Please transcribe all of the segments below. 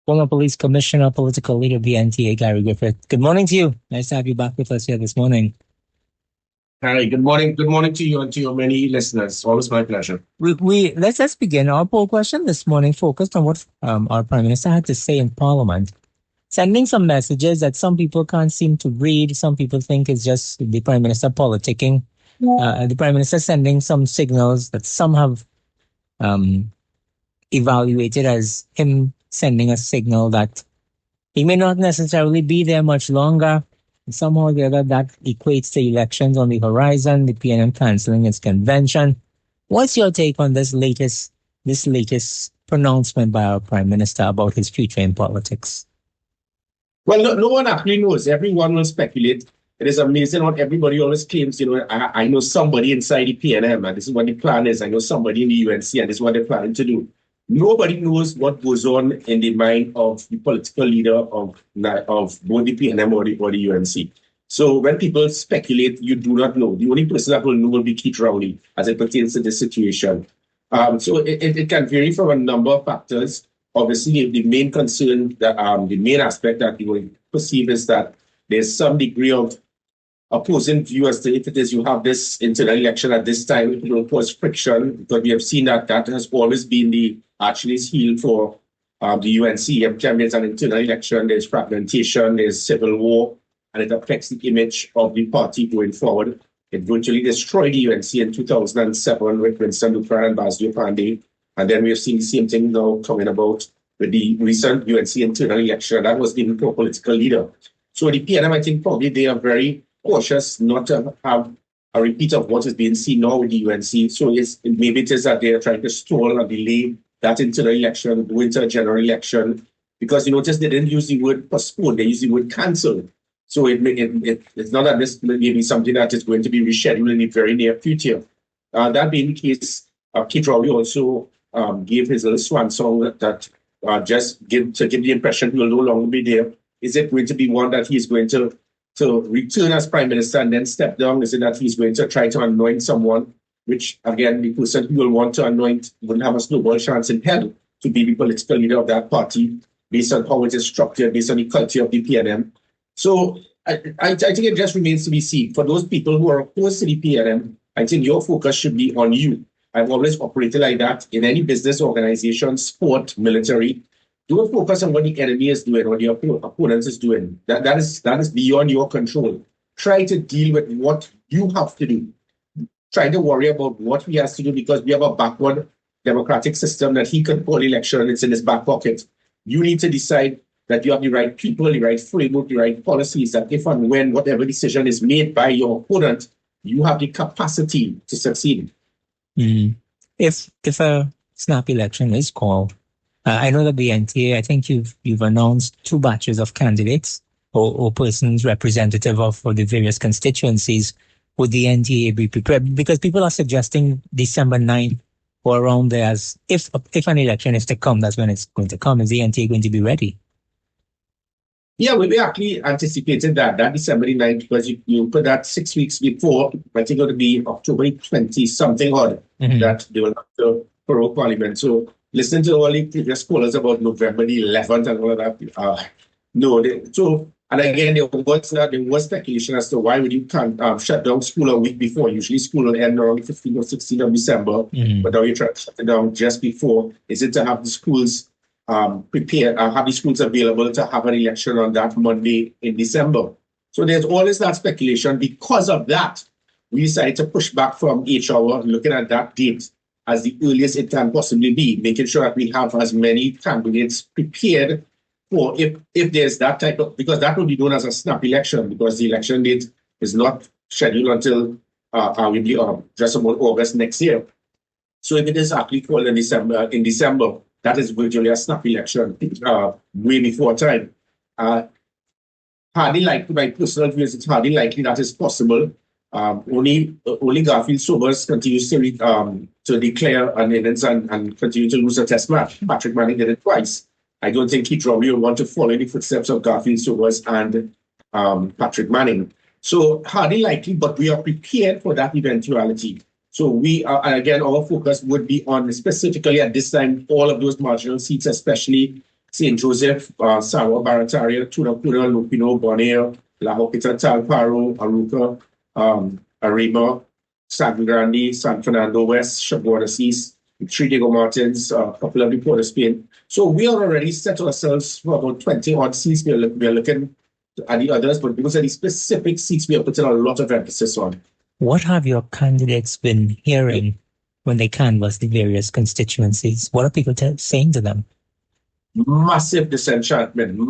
Former Police Commissioner, political leader, BNTA, Gary Griffith. Good morning to you. Nice to have you back with us here this morning. Hi, good morning. Good morning to you and to your many listeners. Always my pleasure. Let's begin. Our poll question this morning focused on what our Prime Minister had to say in Parliament, sending some messages that some people can't seem to read. Some people think it's just the Prime Minister politicking. The Prime Minister sending some signals that some have evaluated as him sending a signal that he may not necessarily be there much longer. Somehow or the other, that equates to elections on the horizon, the PNM canceling its convention. What's your take on this latest pronouncement by our Prime Minister about his future in politics? Well, no one actually knows. Everyone will speculate. It is amazing what everybody always claims, I know somebody inside the PNM, and this is what the plan is. I know somebody in the UNC, and this is what they're planning to do. Nobody knows what goes on in the mind of the political leader of both the PNM or the UNC. So when people speculate, you do not know. The only person that will know will be Keith Rowley as it pertains to this situation. So it can vary from a number of factors. Obviously, the main concern, the main aspect that you will perceive is that there's some degree of opposing view as to if it is you have this internal election at this time, it will cause friction, because we have seen that has always been the Achilles heel for the UNC. Every time there's an internal election, there's fragmentation, there's civil war, and it affects the image of the party going forward. It virtually destroyed the UNC in 2007 with Winston Luther and Basdio Pandey. And then we have seen the same thing now coming about with the recent UNC internal election. That was the political leader. So the PNM, I think probably they are very cautious not to have a repeat of what is being seen now with the UNC. So maybe it is that they are trying to stall or delay that internal election, go into a general election, because you notice they didn't use the word postpone, they used the word cancel. So it's not that this may be something that is going to be rescheduled in the very near future. That being the case, Keith Rowley also gave his little swan song that just give the impression he will no longer be there. Is it going to be one that he's going to return as Prime Minister and then step down? Is it that he's going to try to anoint someone, which, again, the person who will want to anoint wouldn't have a snowball chance in hell to be the political leader of that party based on how it is structured, based on the culture of the PNM? So I think it just remains to be seen. For those people who are opposed to the PNM, I think your focus should be on you. I've always operated like that in any business organization, sport, military. Don't focus on what the enemy is doing, what your opponent is doing. That is beyond your control. Try to deal with what you have to do. Try to worry about what he has to do, because we have a backward democratic system that he can call election and it's in his back pocket. You need to decide that you have the right people, the right framework, the right policies, that if and when whatever decision is made by your opponent, you have the capacity to succeed. Mm. If a snap election is called, I know that the NTA, I think you've announced 2 batches of candidates or persons representative of for the various constituencies. Would the NTA be prepared? Because people are suggesting December 9th or around there as if an election is to come, that's when it's going to come. Is the NTA going to be ready? Yeah, we actually anticipated that December 9th, because you put that 6 weeks before. I think it would be October 20 something odd that they will have to prorogue Parliament. So listening to all the previous callers about November the 11th and all of that, and again, there was speculation as to why would you can't shut down school a week before. Usually school will end around the 15th or 16th of December, but now you try to shut it down just before. Is it to have the schools prepare, have the schools available to have an election on that Monday in December? So there's always that speculation. Because of that, we decided to push back from each hour, looking at that date as the earliest it can possibly be, making sure that we have as many candidates prepared for if there's that type of, because that will be known as a snap election, because the election date is not scheduled until just about August next year. So if it is actually called in December, that is virtually a snap election way before time. Hardly likely, my personal view is it's hardly likely that is possible. Only Garfield Sobers continues to declare an innings and continue to lose a test match. Patrick Manning did it twice. I don't think Keith Rowley will want to follow in the footsteps of Garfield Sobers and Patrick Manning. So hardly likely, but we are prepared for that eventuality. So we are, and again, our focus would be on specifically at this time, all of those marginal seats, especially St. Joseph, Sarwa, Barataria, Tunapuna, Lupino, Bonaire, La Hopita, Talparo, Aruca, Arima, San Grande, San Fernando West, Chaguanas East, Trinidad Martins, a couple of the Port of Spain. So we are already set ourselves for about 20 odd seats. We are looking at the others, but because of the specific seats, we are putting a lot of emphasis on. What have your candidates been hearing when they canvass the various constituencies? What are people saying to them? Massive disenchantment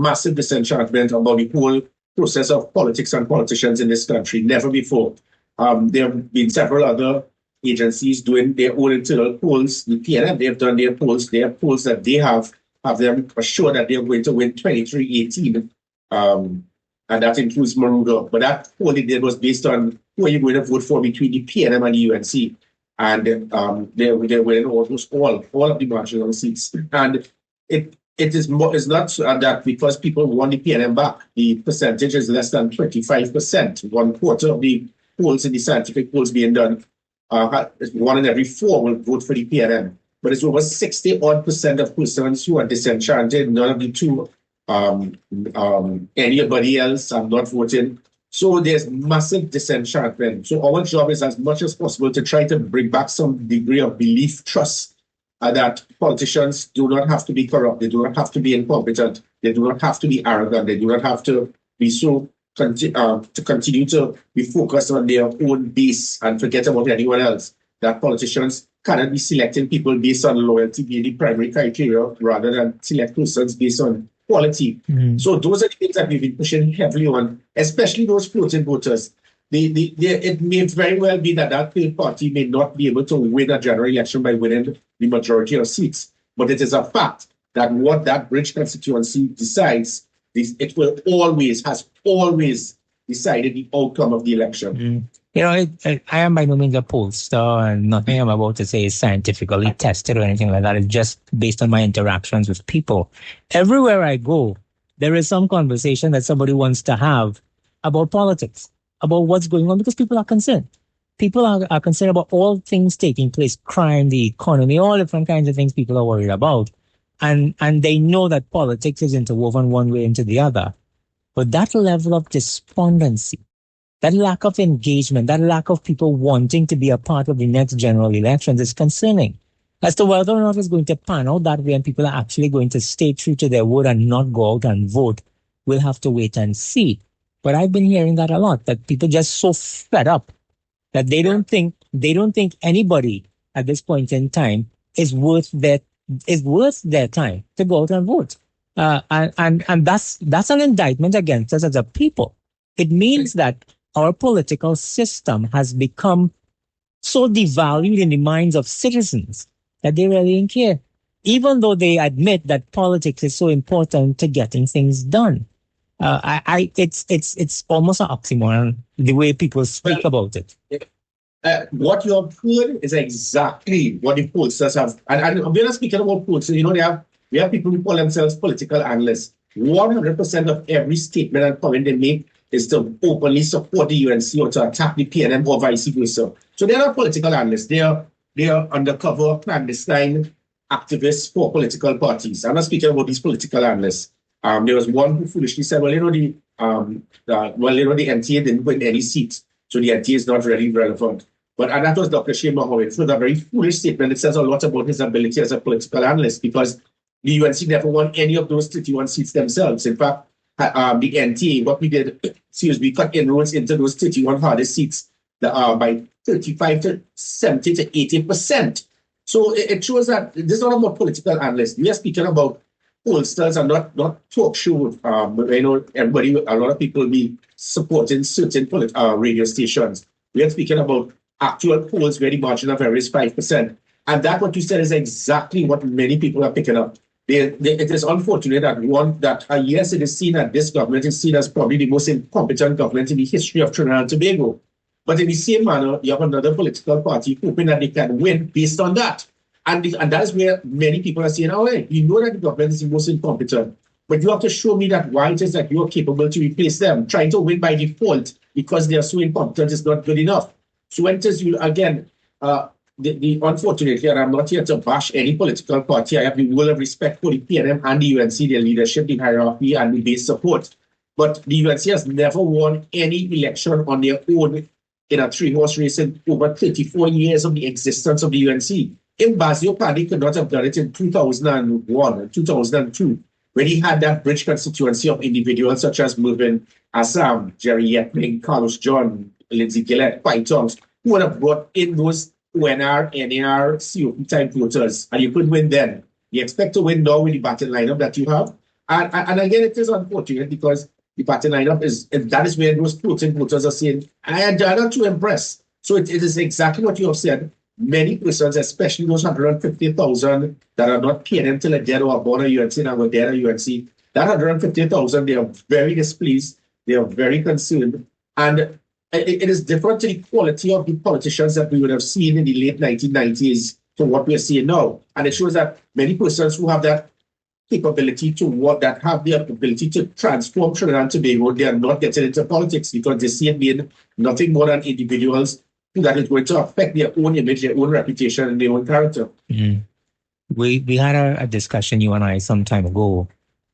about the whole process of politics and politicians in this country. Never before. There have been several other agencies doing their own internal polls. The PNM, they've done their polls. Their polls that they have them assured that they're going to win 23-18. And that includes Maruga. But that poll they did was based on who are you going to vote for between the PNM and the UNC. And they're winning almost all of the marginal seats. And it's not that because people want the PNM back, the percentage is less than 25%. 1/4 of the polls in the scientific polls being done, 1 in every 4 will vote for the PNM. But it's over 60% of persons who are disenchanted, none of the two, anybody else, I'm not voting. So there's massive disenchantment. So our job is as much as possible to try to bring back some degree of belief, trust, that politicians do not have to be corrupt, they do not have to be incompetent, they do not have to be arrogant, they do not have to be so to continue to be focused on their own base and forget about anyone else. That politicians cannot be selecting people based on loyalty being the primary criteria rather than select persons based on quality. So those are the things that we've been pushing heavily on, especially those floating voters. It may very well be that third party may not be able to win a general election by winning the majority of seats. But it is a fact that what that bridge constituency decides, has always decided the outcome of the election. I am by no means a pollster, and nothing I'm about to say is scientifically tested or anything like that. It's just based on my interactions with people. Everywhere I go, there is some conversation that somebody wants to have about politics, about what's going on, because people are concerned. People are concerned about all things taking place, crime, the economy, all different kinds of things people are worried about. And they know that politics is interwoven one way into the other. But that level of despondency, that lack of engagement, that lack of people wanting to be a part of the next general elections is concerning. As to whether or not it's going to pan out that way and people are actually going to stay true to their word and not go out and vote, we'll have to wait and see. But I've been hearing that a lot, that people just so fed up that they don't think anybody at this point in time is worth their time to go out and vote. And that's an indictment against us as a people. It means that our political system has become so devalued in the minds of citizens that they really don't care, even though they admit that politics is so important to getting things done. It's almost an oxymoron the way people speak about it. What you have heard is exactly what the pollsters have, and we're not speaking about pollsters. We have people who call themselves political analysts. 100% of every statement and comment they make is to openly support the UNC or to attack the PNM or vice versa. So they're not political analysts. They are undercover, clandestine activists for political parties. I'm not speaking about these political analysts. There was one who foolishly said, the NTA didn't win any seats, so the NTA is not really relevant. And that was Dr. Shane Mohammed. It was a very foolish statement. It says a lot about his ability as a political analyst, because the UNC never won any of those 31 seats themselves. In fact, the NTA, what we did, we cut inroads into those 31 hardest seats by 35 to 70 to 80%. So it shows that this is not about political analysts. We are speaking about pollsters and not talk show. A lot of people be supporting certain radio stations. We are speaking about actual polls where the margin of error is 5%. And that, what you said, is exactly what many people are picking up. It is unfortunate yes, it is seen that this government is seen as probably the most incompetent government in the history of Trinidad and Tobago. But in the same manner, you have another political party hoping that they can win based on that. And that is where many people are saying, you know that the government is the most incompetent, but you have to show me that why it is that you are capable to replace them. Trying to win by default because they are so incompetent is not good enough. So when it is you, again, unfortunately, and I'm not here to bash any political party. I have the world of respect for the PNM and the UNC, their leadership, the hierarchy, and the base support. But the UNC has never won any election on their own in a three-horse race in over 34 years of the existence of the UNC. If Basio Padi could not have done it in 2001 and 2002, when he had that bridge constituency of individuals such as Mervyn Assam, Jerry Yetming, Carlos John, Lindsay Gillette, Pythons, who would have brought in those ONR, NAR, COP type voters, and you could win then. You expect to win now with the batting lineup that you have. And again, it is unfortunate because the batting lineup that is where those floating voters are saying, I am not too impressed. So it is exactly what you have said. Many persons, especially those 150,000 that are not PNM till they're dead or are born at UNC and were dead at UNC, that 150,000, they are very displeased. They are very concerned. And it is different to the quality of the politicians that we would have seen in the late 1990s to what we are seeing now. And it shows that many persons who have that capability that have the ability to transform Trinidad and Tobago, they are not getting into politics because they see it being nothing more than individuals that is going to affect their own image, their own reputation, and their own character. Mm. We had a discussion, you and I, some time ago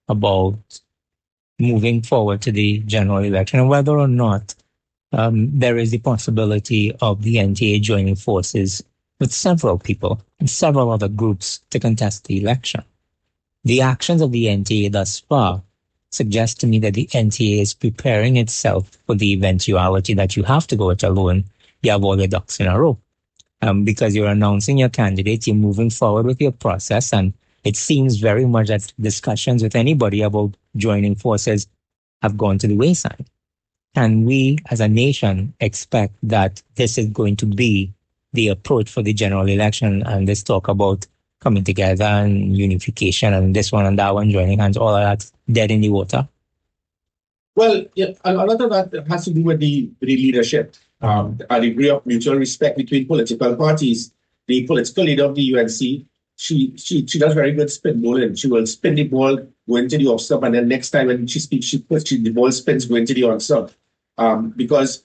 about moving forward to the general election and whether or not there is the possibility of the NTA joining forces with several people and several other groups to contest the election. The actions of the NTA thus far suggest to me that the NTA is preparing itself for the eventuality that you have to go it alone. You have all your ducks in a row. Because you're announcing your candidate, you're moving forward with your process, and it seems very much that discussions with anybody about joining forces have gone to the wayside. And we, as a nation, expect that this is going to be the approach for the general election, and this talk about coming together and unification and this one and that one joining hands, all of that's dead in the water. Well, yeah, a lot of that has to do with the leadership. A degree of mutual respect between political parties. The political leader of the UNC, she does very good spin bowling. She will spin the ball, go into the off stump, and then next time when she speaks, the ball spins, go into the on stump. Because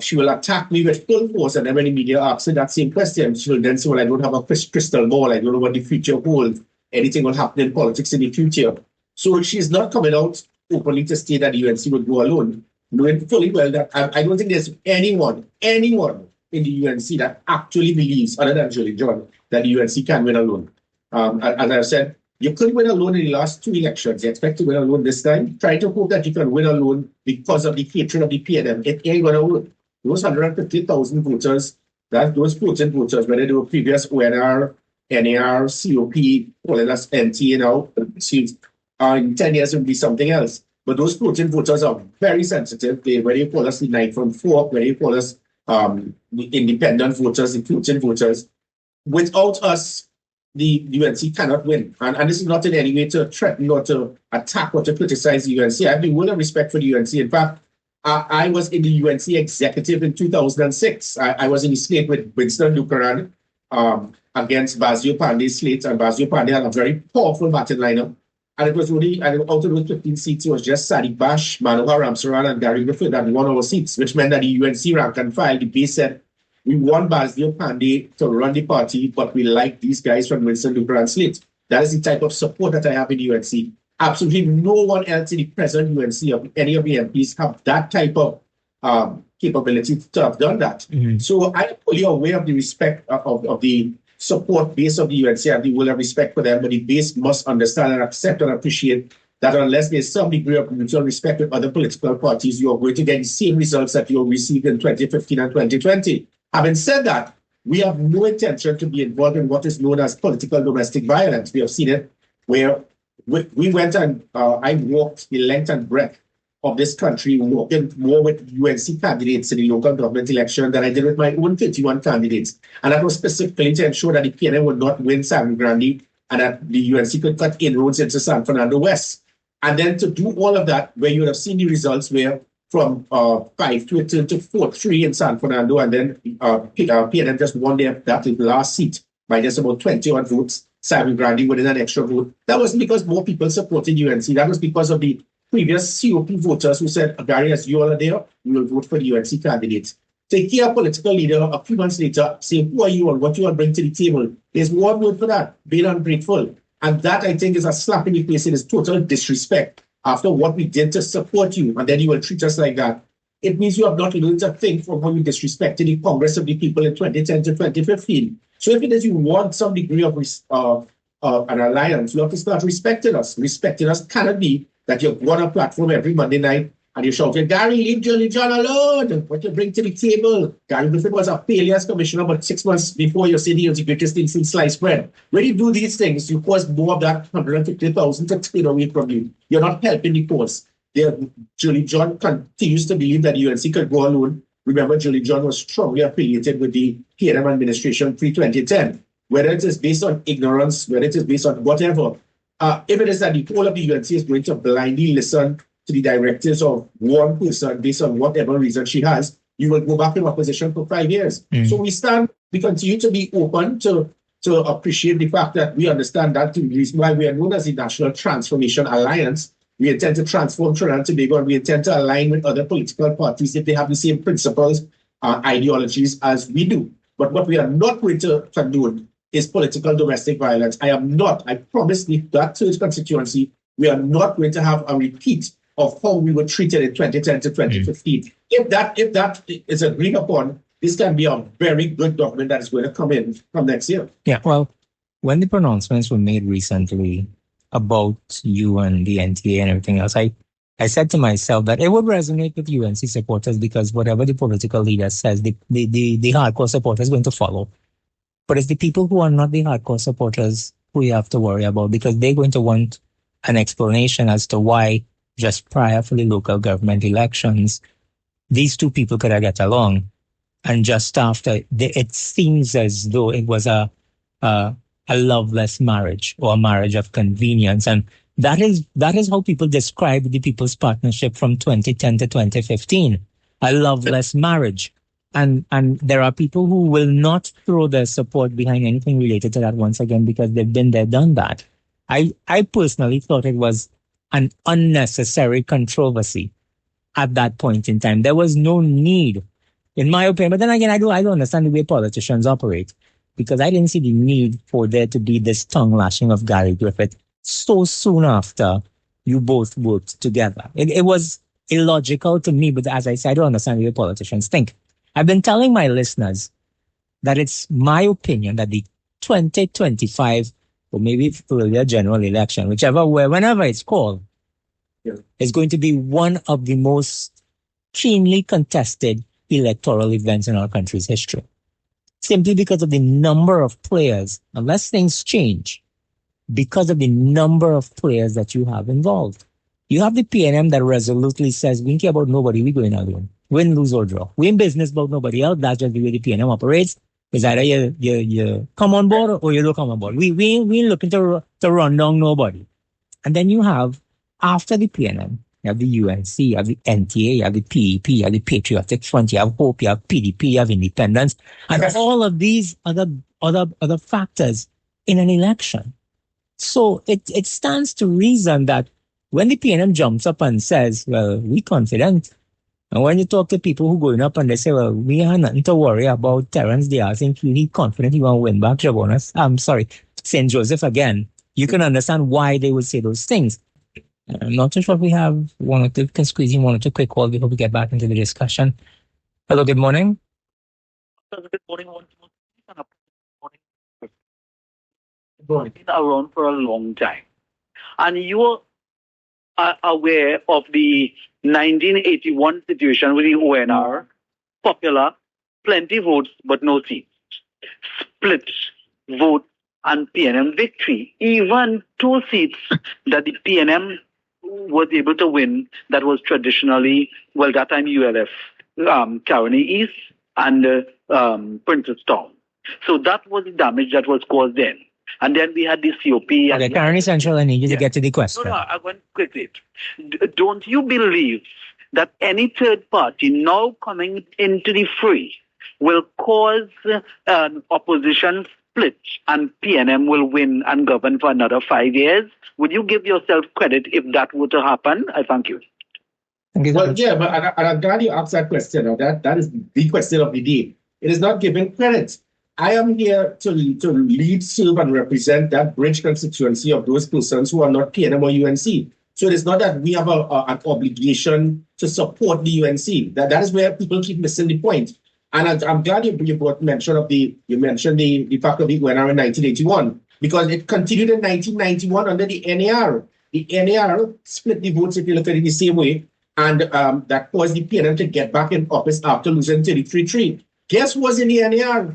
she will attack me with full force, and then when the media asks her that same question, she will then say, well, I don't have a crystal ball. I don't know what the future holds. Anything will happen in politics in the future. So she's not coming out openly to state that the UNC would go alone, knowing fully well that I don't think there's anyone in the UNC that actually believes, other than Julie John, that the UNC can win alone. As I've said, you couldn't win alone in the last two elections. You expect to win alone this time. Try to hope that you can win alone because of the hatred of the PNM. It ain't going to work. Those 150,000 voters, those floating voters, whether they were previous ONR, NAR, COP, calling us NT now, in 10 years it will be something else. But those floating voters are very sensitive. Whether you call us the 9 from 4, whether you call us the independent voters, the floating voters, without us, the UNC cannot win. And this is not in any way to threaten or to attack or to criticize the UNC. I have been full of respect for the UNC. In fact, I was in the UNC executive in 2006. I was in the slate with Winston Lucaran against Basio Pande's slate, and Basio Pande had a very powerful batting lineup. And it was only, out of those 15 seats, it was just Sadiq Bash, Manohar Ramsaran, and Gary Griffith that won our seats, which meant that the UNC rank and file, the base said, we want Basio Pande to run the party, but we like these guys from Winston Lucaran slate. That is the type of support that I have in the UNC. Absolutely no one else in the present UNC of any of the MPs have that type of capability to have done that. Mm-hmm. So I am fully aware of the respect of the support base of the UNC. I have the will of respect for them, but the base must understand and accept and appreciate that unless there's some degree of mutual respect with other political parties, you are going to get the same results that you received in 2015 and 2020. Having said that, we have no intention to be involved in what is known as political domestic violence. We have seen it where we went and I walked the length and breadth of this country, working more with UNC candidates in the local government election than I did with my own 31 candidates. And that was specifically to ensure that the PNM would not win San Grande and that the UNC could cut inroads into San Fernando West. And then to do all of that, where you would have seen the results where from 5 to 4-3 in San Fernando, and then PNM just won that last seat by just about 21 votes. San Grande winning an extra vote. That wasn't because more people supported UNC. That was because of the previous COP voters who said, Gary, as you all are there, we will vote for the UNC candidates. to hear a political leader a few months later say, who are you and what you want to bring to the table, there's one word for that, being ungrateful. And that, I think, is a slap in the face. It is total disrespect after what we did to support you, and then you will treat us like that. It means you have not learned a thing from how you disrespected the Congress of the People in 2010 to 2015. So if it is you want some degree of an alliance, you have to start respecting us. Respecting us cannot be that you go on a platform every Monday night and you shout, Gary, leave Jolly John alone. What you bring to the table? Gary Griffith was a failure as commissioner, but 6 months before you said he was the greatest thing since sliced bread. When you do these things, you cause more of that 150,000 to take away from you. You're not helping the cause. Julie John continues to believe that the UNC could go alone. Remember, Julie John was strongly affiliated with the PNM administration pre-2010. Whether it is based on ignorance, whether it is based on whatever, if it is that the whole of the UNC is going to blindly listen to the directives of one person based on whatever reason she has, you will go back in opposition for 5 years. So we continue to be open to appreciate the fact that we understand that the reason why we are known as the National Transformation Alliance. We intend to transform Trinidad and Tobago, and we intend to align with other political parties if they have the same principles, ideologies as we do. But what we are not going to condone is political domestic violence. I promise that third constituency, we are not going to have a repeat of how we were treated in 2010 to 2015. If that is agreed upon, this can be a very good government that is going to come in from next year. Yeah, well, when the pronouncements were made recently about you and the NTA and everything else, I said to myself that it would resonate with UNC supporters because whatever the political leader says, the hardcore supporters are going to follow. But it's the people who are not the hardcore supporters who you have to worry about because they're going to want an explanation as to why just prior for the local government elections, these two people could have get along. And just after, it seems as though it was a loveless marriage or a marriage of convenience. And that is how people describe the People's Partnership from 2010 to 2015, a loveless marriage. And there are people who will not throw their support behind anything related to that once again because they've been there, done that. I personally thought it was an unnecessary controversy at that point in time. There was no need, in my opinion. But then again, I don't understand the way politicians operate. Because I didn't see the need for there to be this tongue lashing of Gary Griffith so soon after you both worked together. It was illogical to me, but as I said, I don't understand the way politicians think. I've been telling my listeners that it's my opinion that the 2025 or maybe earlier general election, whenever it's called, is going to be one of the most keenly contested electoral events in our country's history. Simply because of the number of players, unless things change, because of the number of players that you have involved. You have the PNM that resolutely says, we don't care about nobody, we're going alone. Win, lose, or draw. We in business about nobody else. That's just the way the PNM operates. It's either you come on board or you don't come on board. We ain't looking to run down nobody. And then you have, after the PNM, you have the UNC, you have the NTA, you have the PEP, you have the Patriotic Front, you have Hope, you have PDP, you have Independence, and all of these other factors in an election. So it stands to reason that when the PNM jumps up and says, well, we confident, and when you talk to people who going up and they say, well, we have nothing to worry about Terrence Diaz, I think he confident he won't win back St. Joseph again, you can understand why they would say those things. I'm not too sure if we have can squeeze in one or two quick calls before we get back into the discussion. Hello, good morning. Good morning. I've been around for a long time. And you are aware of the 1981 situation with the ONR, popular, plenty votes, but no seats. Split vote and PNM victory. Even 2 seats that the PNM was able to win that was traditionally, well, that time ULF, Caroni East and Princess Town. So that was the damage that was caused then. And then we had the COP. Okay, Caroni Central, I need you to get to the question. No, I went quickly. Don't you believe that any third party now coming into the fray will cause an opposition split and PNM will win and govern for another 5 years? Would you give yourself credit if that were to happen? I thank you. Thank you so Well, much. yeah, but I'm glad you asked that question. That is the question of the day. It is not given credit. I am here to lead, serve, and represent that bridge constituency of those persons who are not PNM or UNC. So it is not that we have an obligation to support the UNC. That is where people keep missing the point. And I'm glad you brought mention of you mentioned the fact of the UNR in 1981, because it continued in 1991 under the NAR. The NAR split the votes, if you look at it the same way, and that caused the PNM to get back in office after losing 33-3. Guess who was in the NAR?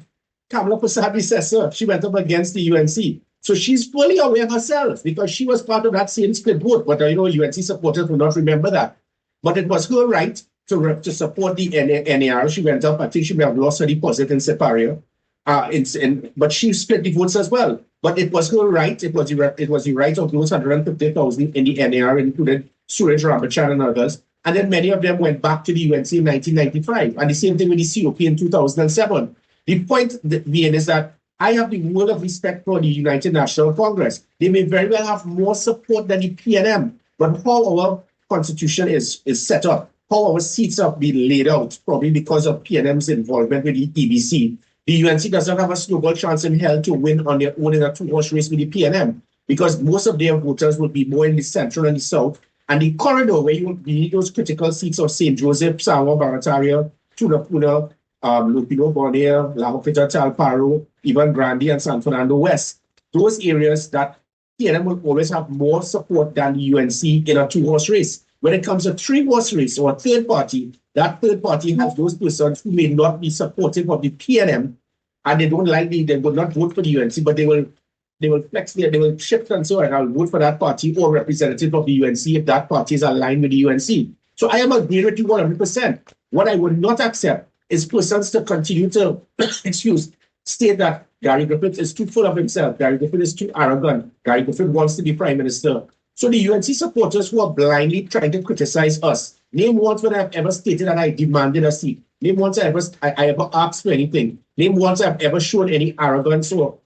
Kamala Prasad-Visesa. She went up against the UNC. So she's fully aware herself because she was part of that same split vote. But UNC supporters will not remember that. But it was her right to support the NAR. She went up. I think she may have lost her deposit in Separia. But she split the votes as well. But it was her right. It was the right of those 150,000 in the NAR, included Suraj Ramachan and others. And then many of them went back to the UNC in 1995. And the same thing with the COP in 2007. The point being is that I have the world of respect for the United National Congress. They may very well have more support than the PNM, but how our constitution is set up, how our seats are being laid out, probably because of PNM's involvement with the EBC, the UNC does not have a snowball chance in hell to win on their own in a two-horse race with the PNM, because most of their voters will be more in the central and the south. And the corridor where you need those critical seats of St. Joseph, Sawa, Barataria, Tunapuna, Lupino, Bonaire, La Hopita, Talparo, even Grandi and San Fernando West. Those areas that PNM will always have more support than the UNC in a two-horse race. When it comes to three-horse race or a third party, that third party has those persons who may not be supportive of the PNM, and they will not vote for the UNC, but they will they will shift and so and I'll vote for that party or representative of the UNC if that party is aligned with the UNC. So I am agreeing with you 100%. What I would not accept is persons to continue to, state that Gary Griffith is too full of himself. Gary Griffith is too arrogant. Gary Griffith wants to be prime minister. So the UNC supporters who are blindly trying to criticize us, name once when I've ever stated that I demanded a seat. Name once I ever asked for anything. Name once I've ever shown any arrogance or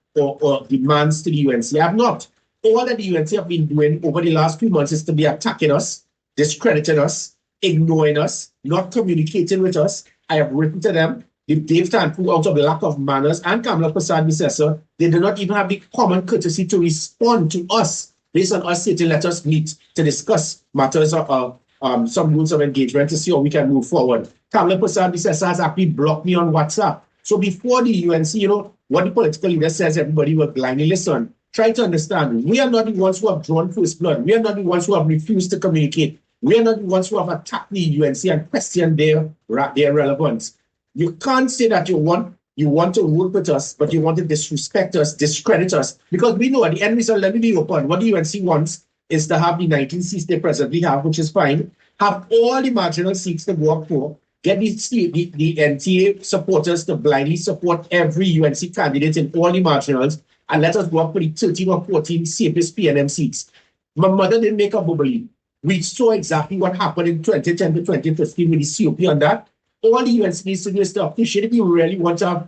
demands to the UNC. I have not. All that the UNC have been doing over the last few months is to be attacking us, discrediting us, ignoring us, not communicating with us. I have written to them. If Dave Tanpu, out of the lack of manners, and Kamala Prasad-Visesa, they do not even have the common courtesy to respond to us based on us saying, let us meet to discuss matters of some rules of engagement to see how we can move forward. Kamala Prasad-Visesa has actually blocked me on WhatsApp. So before the UNC, what the political leader says, everybody will blindly listen. Try to understand, we are not the ones who have drawn first blood. We are not the ones who have refused to communicate. We are not the ones who have attacked the UNC and questioned their relevance. You can't say that you want to work with us, but you want to disrespect us, discredit us, because we know at the end result, let me be open, what the UNC wants is to have the 19 seats they presently have, which is fine, have all the marginal seats to go up for, get the NTA supporters to blindly support every UNC candidate in all the marginals, and let us go up for the 13 or 14 safest PNM seats. My mother didn't make a bubbly. We saw exactly what happened in 2010 to 2015 with the COP on that. All the UNC needs to do is to appreciate if you really want to have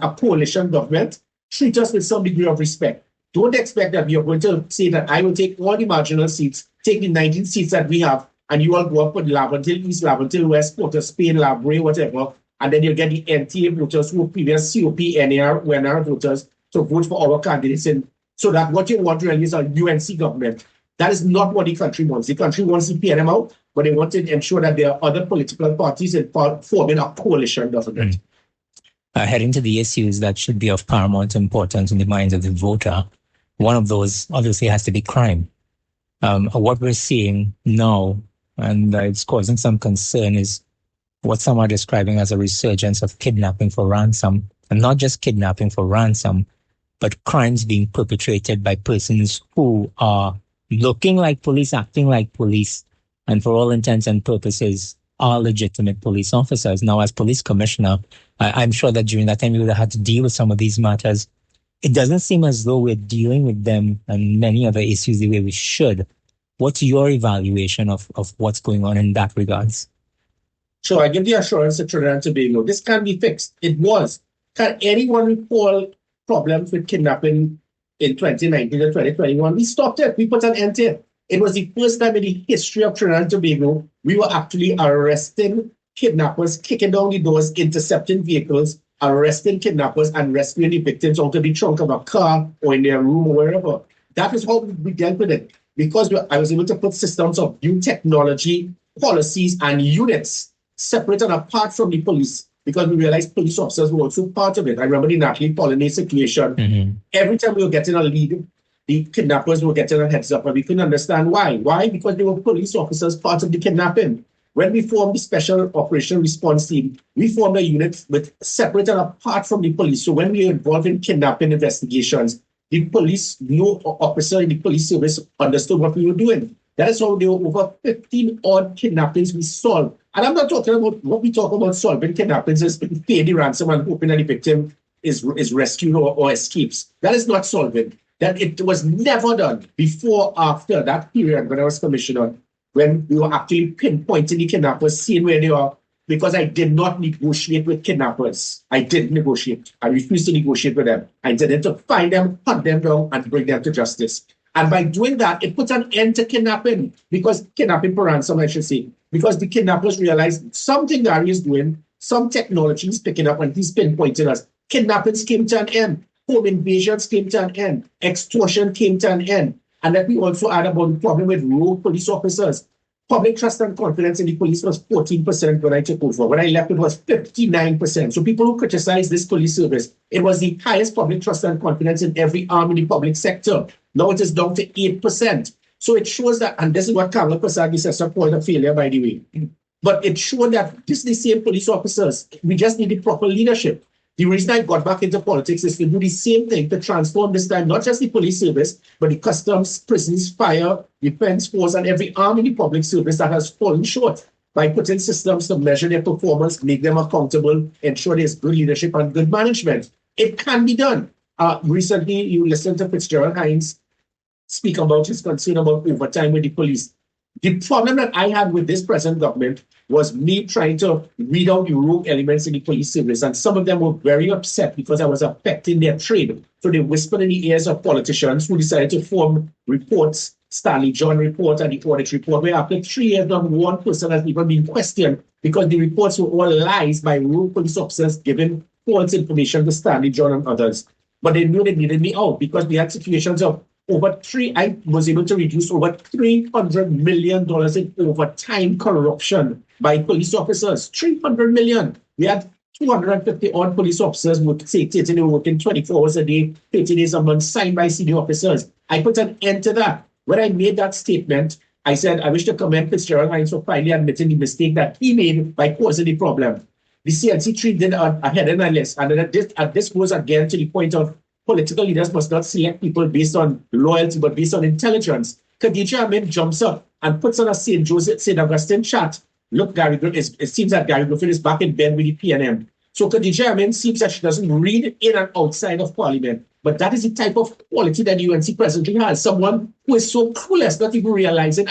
a coalition government, treat us with some degree of respect. Don't expect that we are going to say that I will take all the marginal seats, take the 19 seats that we have, and you all go up for the Laventille East, Laventille West, Port of Spain, Labre, whatever, and then you'll get the NTA voters who are previous COP, NAR, WNR voters to vote for our candidates. And so that what you want really is a UNC government. That is not what the country wants. The country wants the PNM out, but they want to ensure that there are other political parties forming a coalition government. Heading to the issues that should be of paramount importance in the minds of the voter, one of those obviously has to be crime. What we're seeing now, and it's causing some concern, is what some are describing as a resurgence of kidnapping for ransom, and not just kidnapping for ransom, but crimes being perpetrated by persons who are looking like police, acting like police, and for all intents and purposes are legitimate police officers. Now, as police commissioner, I'm sure that during that time you would have had to deal with some of these matters. It doesn't seem as though we're dealing with them and many other issues the way we should. What's your evaluation of what's going on in that regards? So I give the assurance to Trinidad and Tobago, this can be fixed. It was. Can anyone recall problems with kidnapping in 2019 and 2021? We stopped it. We put an end to it. It was the first time in the history of Trinidad and Tobago we were actually arresting kidnappers, kicking down the doors, intercepting vehicles, arresting kidnappers, and rescuing the victims out of the trunk of a car or in their room or wherever. That is how we dealt with it. Because I was able to put systems of new technology, policies, and units separate and apart from the police, because we realized police officers were also part of it. I remember the Natalie Pollinate situation. Mm-hmm. Every time we were getting a lead, the kidnappers were getting a heads up, and we couldn't understand why. Why? Because they were police officers, part of the kidnapping. When we formed the Special Operation Response Team, we formed a unit with separate and apart from the police. So when we were involved in kidnapping investigations, the police, no officer in the police service understood what we were doing. That is how there were over 15 odd kidnappings we solved. And I'm not talking about what we talk about solving kidnappings is paying the ransom and hoping that the victim is rescued or escapes. That is not solving. That it was never done before, after that period when I was commissioner, when we were actually pinpointing the kidnappers, seeing where they are, because I did not negotiate with kidnappers. I didn't negotiate. I refused to negotiate with them. I intended to find them, hunt them down, and bring them to justice. And by doing that, it puts an end to kidnapping, because kidnapping for ransom, I should say, because the kidnappers realized something Gary is doing, some technology is picking up, and he's pinpointing us. Kidnappings came to an end. Home invasions came to an end. Extortion came to an end. And let me also add about the problem with rogue police officers. Public trust and confidence in the police was 14% when I took over. When I left, it was 59%. So people who criticize this police service, it was the highest public trust and confidence in every arm in the public sector. Now it is down to 8%. So it shows that, and this is what Kamala Prasad says, called a failure, by the way. But it showed that this is the same police officers. We just need the proper leadership. The reason I got back into politics is to do the same thing, to transform this time, not just the police service, but the customs, prisons, fire, defense force, and every arm in the public service that has fallen short, by putting systems to measure their performance, make them accountable, ensure there's good leadership and good management. It can be done. Recently, you listened to Fitzgerald Hines speak about his concern about overtime with the police. The problem that I had with this present government was me trying to weed out the rogue elements in the police service. And some of them were very upset because I was affecting their trade. So they whispered in the ears of politicians who decided to form reports, Stanley John report and the audit report, where after 3 years, not one person has even been questioned because the reports were all lies by rogue police officers giving false information to Stanley John and others. But they knew they needed me out because we had situations of I was able to reduce over $300 million in overtime corruption by police officers. $300 million. We had 250 odd police officers working 24 hours a day, 30 days a month, signed by senior officers. I put an end to that. When I made that statement, I said, I wish to commend Fitzgerald Hines for finally admitting the mistake that he made by causing the problem. The CNC3 did a heading list, and this goes again to the point of political leaders must not select people based on loyalty, but based on intelligence. Khadija Amin jumps up and puts on a St. Augustine chat. Look, it seems that Gary Griffith is back in bed with the PNM. So Khadija Amin seems that she doesn't read in and outside of Parliament. But that is the type of quality that the UNC presently has. Someone who is so clueless, not even realizing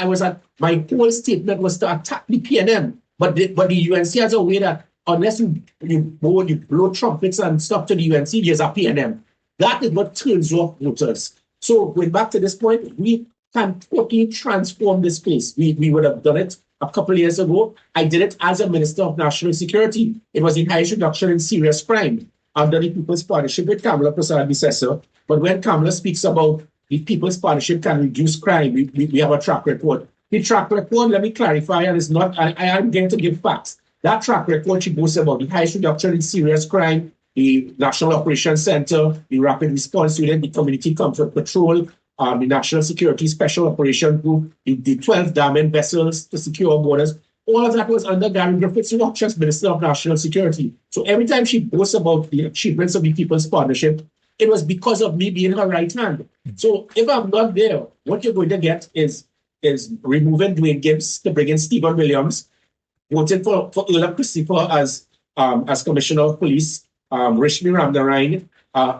my whole statement was to attack the PNM. But the UNC has a way that unless you blow trumpets and stuff to the UNC, there's a PNM. That is what turns off voters. So going back to this point, we can totally transform this place. We would have done it a couple of years ago. I did it as a Minister of National Security. It was the highest reduction in serious crime under the People's Partnership with Kamala Prasad Bissessar. But when Kamala speaks about the People's Partnership can reduce crime, we have a track record. The track record, let me clarify, and it's not, I am going to give facts. That track record, she boasts about the highest reduction in serious crime, the National Operations Center, the Rapid Response Unit, the Community Comfort Patrol, the National Security Special Operation Group, the 12 damming vessels to secure borders. All of that was under Gary Griffith's watch as Minister of National Security. So every time she boasts about the achievements of the People's Partnership, it was because of me being her right hand. So if I'm not there, what you're going to get is removing Dwayne Gibbs to bring in Stephen Williams, voting for Ulla Christopher as Commissioner of Police, Rishmi Ramnarayan,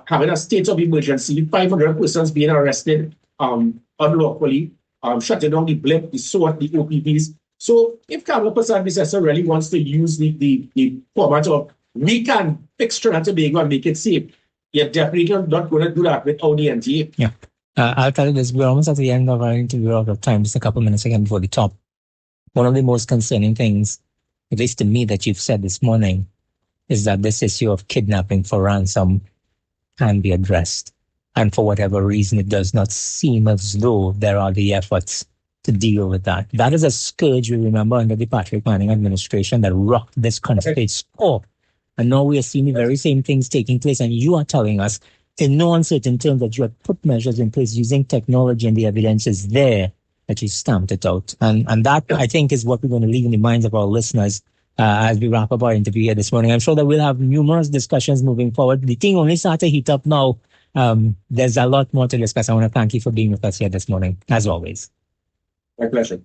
having a state of emergency, 500 persons being arrested unlawfully, shutting down the blip, the SWAT, the OPVs. So if Kamala Prasad Bissessar really wants to use the format of we can fix Trinidad and Tobago and make it safe, you're definitely not going to do that without the NTA. Yeah. I'll tell you this, we're almost at the end of our interview, out of time, just a couple minutes again before the top. One of the most concerning things, at least to me, that you've said this morning, is that this issue of kidnapping for ransom can be addressed. And for whatever reason, it does not seem as though there are the efforts to deal with that. That is a scourge we remember under the Patrick Manning administration that rocked this country's core. And now we are seeing the very same things taking place. And you are telling us in no uncertain terms that you have put measures in place using technology, and the evidence is there that you stamped it out. And that, I think, is what we're going to leave in the minds of our listeners as we wrap up our interview here this morning. I'm sure that we'll have numerous discussions moving forward. The thing only started to heat up now. There's a lot more to discuss. I want to thank you for being with us here this morning, as always. My pleasure.